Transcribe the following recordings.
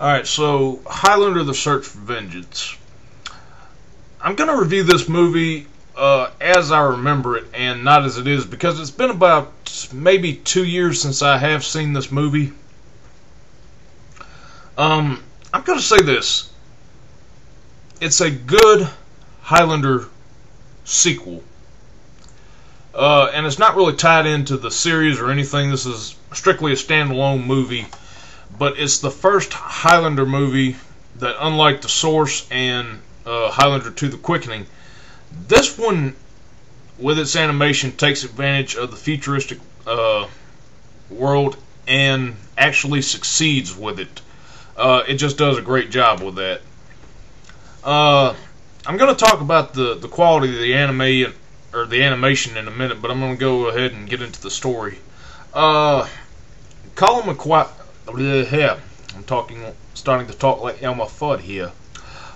Alright, so Highlander The Search for Vengeance. I'm going to review this movie as I remember it and not as it is, because it's been about maybe 2 years since I have seen this movie. I'm going to say this. It's a good Highlander sequel. And it's not really tied into the series or anything. This is strictly a standalone movie. But it's the first Highlander movie that, unlike The Source and Highlander 2: The Quickening, this one, with its animation, takes advantage of the futuristic world and actually succeeds with it. It just does a great job with that. I'm going to talk about the quality of the anime or the animation in a minute, but I'm going to go ahead and get into the story. Colin McQuarrie. I'm starting to talk like Elmer Fudd here.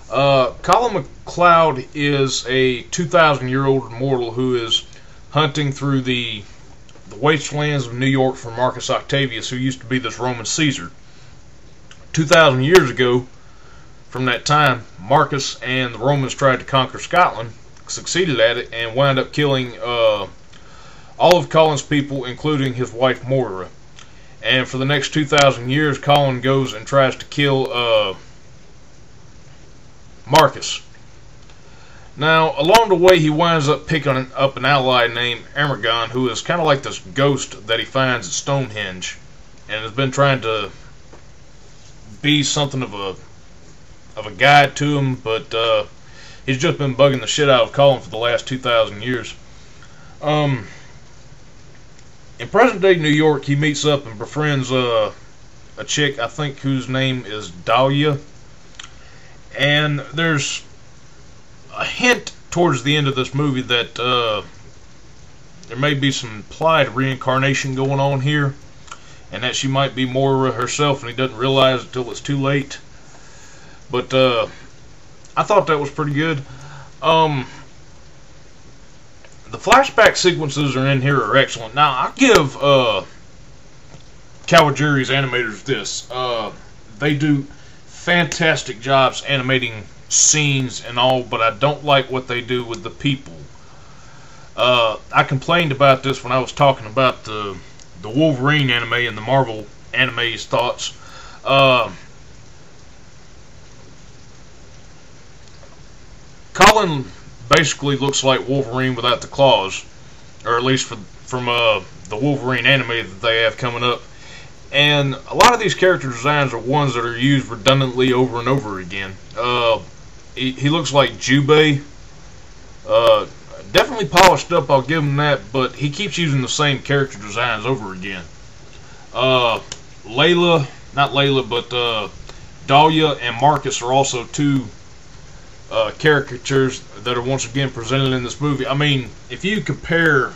Colin McLeod is a 2,000-year-old immortal who is hunting through the wastelands of New York for Marcus Octavius, who used to be this Roman Caesar. 2,000 years ago, from that time, Marcus and the Romans tried to conquer Scotland, succeeded at it, and wound up killing all of Colin's people, including his wife Moira. And for the next 2,000 years, Colin goes and tries to kill Marcus. Now, along the way, he winds up picking up an ally named Emergon, who is kind of like this ghost that he finds at Stonehenge, and has been trying to be something of a guide to him, but he's just been bugging the shit out of Colin for the last 2,000 years. In present-day New York, he meets up and befriends a chick, I think, whose name is Dahlia. And there's a hint towards the end of this movie that there may be some implied reincarnation going on here, and that she might be Moira herself, and he doesn't realize it until it's too late. But I thought that was pretty good. The flashback sequences are in here are excellent. Now, I'll give Kawajiri's animators this. They do fantastic jobs animating scenes and all, but I don't like what they do with the people. I complained about this when I was talking about the Wolverine anime and the Marvel anime's thoughts. Colin basically looks like Wolverine without the claws, or at least from the Wolverine anime that they have coming up. And a lot of these character designs are ones that are used redundantly over and over again. He looks like Jubei. Definitely polished up, I'll give him that, but he keeps using the same character designs over again. Layla, not Layla, but Dahlia and Marcus are also two caricatures that are once again presented in this movie. I mean, if you compare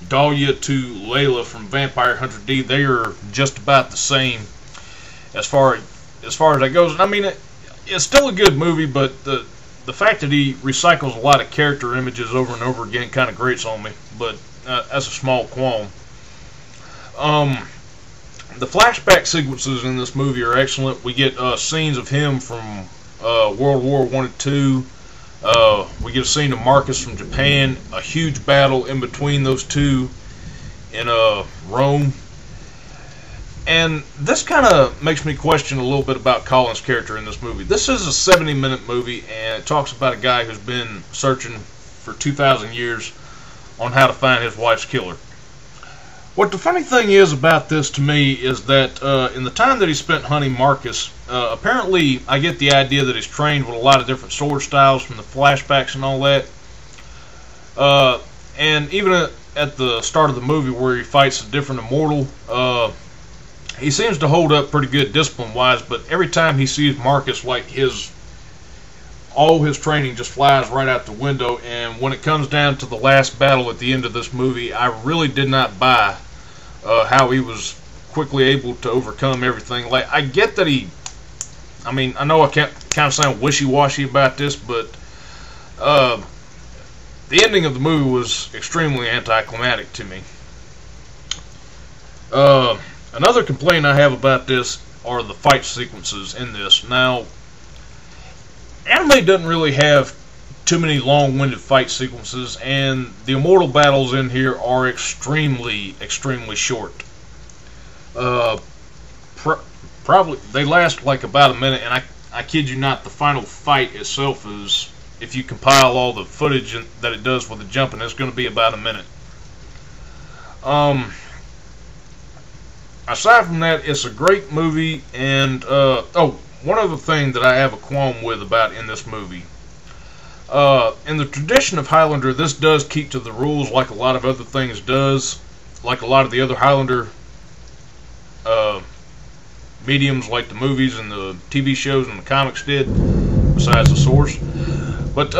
Dahlia to Layla from Vampire Hunter D, they are just about the same as far as that goes. I mean, it's still a good movie, but the fact that he recycles a lot of character images over and over again kind of grates on me. But that's a small qualm. The flashback sequences in this movie are excellent. We get scenes of him from World War I and II. We get a scene of Marcus from Japan, a huge battle in between those two in Rome. And this kind of makes me question a little bit about Colin's character in this movie. This is a 70-minute movie, and it talks about a guy who's been searching for 2,000 years on how to find his wife's killer. What the funny thing is about this to me is that in the time that he spent hunting Marcus, apparently I get the idea that he's trained with a lot of different sword styles from the flashbacks and all that. And even at the start of the movie where he fights a different immortal, he seems to hold up pretty good discipline-wise, but every time he sees Marcus, like all his training just flies right out the window. And when it comes down to the last battle at the end of this movie, I really did not buy how he was quickly able to overcome everything. Like, I get that I mean, I know I can't kind of sound wishy-washy about this, but the ending of the movie was extremely anticlimactic to me. Another complaint I have about this are the fight sequences in this. Now, anime doesn't really have too many long-winded fight sequences, and the immortal battles in here are extremely short. Probably they last like about a minute, and I kid you not, the final fight itself is, if you compile all the footage that it does with the jumping, it's going to be about a minute. Aside from that, it's a great movie, and one other thing that I have a qualm with about in this movie. In the tradition of Highlander, this does keep to the rules like a lot of other things does, like a lot of the other Highlander mediums, like the movies and the TV shows and the comics did, besides the source. But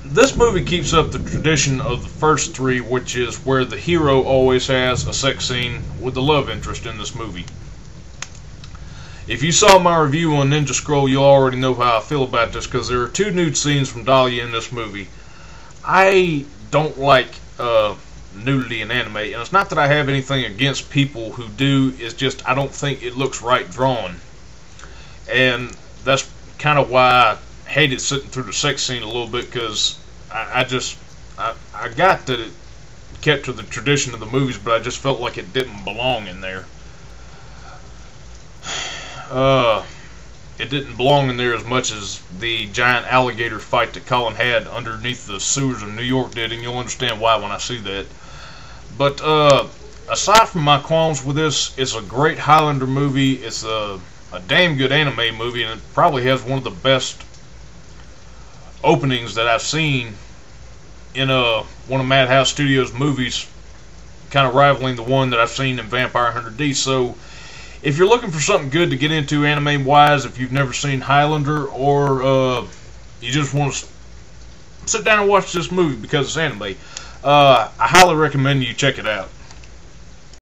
this movie keeps up the tradition of the first three, which is where the hero always has a sex scene with the love interest in this movie. If you saw my review on Ninja Scroll, you'll already know how I feel about this, because there are 2 nude scenes from Dahlia in this movie. I don't like nudity in anime, and it's not that I have anything against people who do, it's just I don't think it looks right drawn. And that's kind of why I hated sitting through the sex scene a little bit, because I got that it kept to the tradition of the movies, but I just felt like it didn't belong in there. It didn't belong in there as much as the giant alligator fight that Colin had underneath the sewers of New York did, and you'll understand why when I see that. But aside from my qualms with this, it's a great Highlander movie. It's a damn good anime movie, and it probably has one of the best openings that I've seen in one of Madhouse Studios' movies, kind of rivaling the one that I've seen in Vampire Hunter D. So if you're looking for something good to get into anime-wise, if you've never seen Highlander, or you just want to sit down and watch this movie because it's anime, I highly recommend you check it out.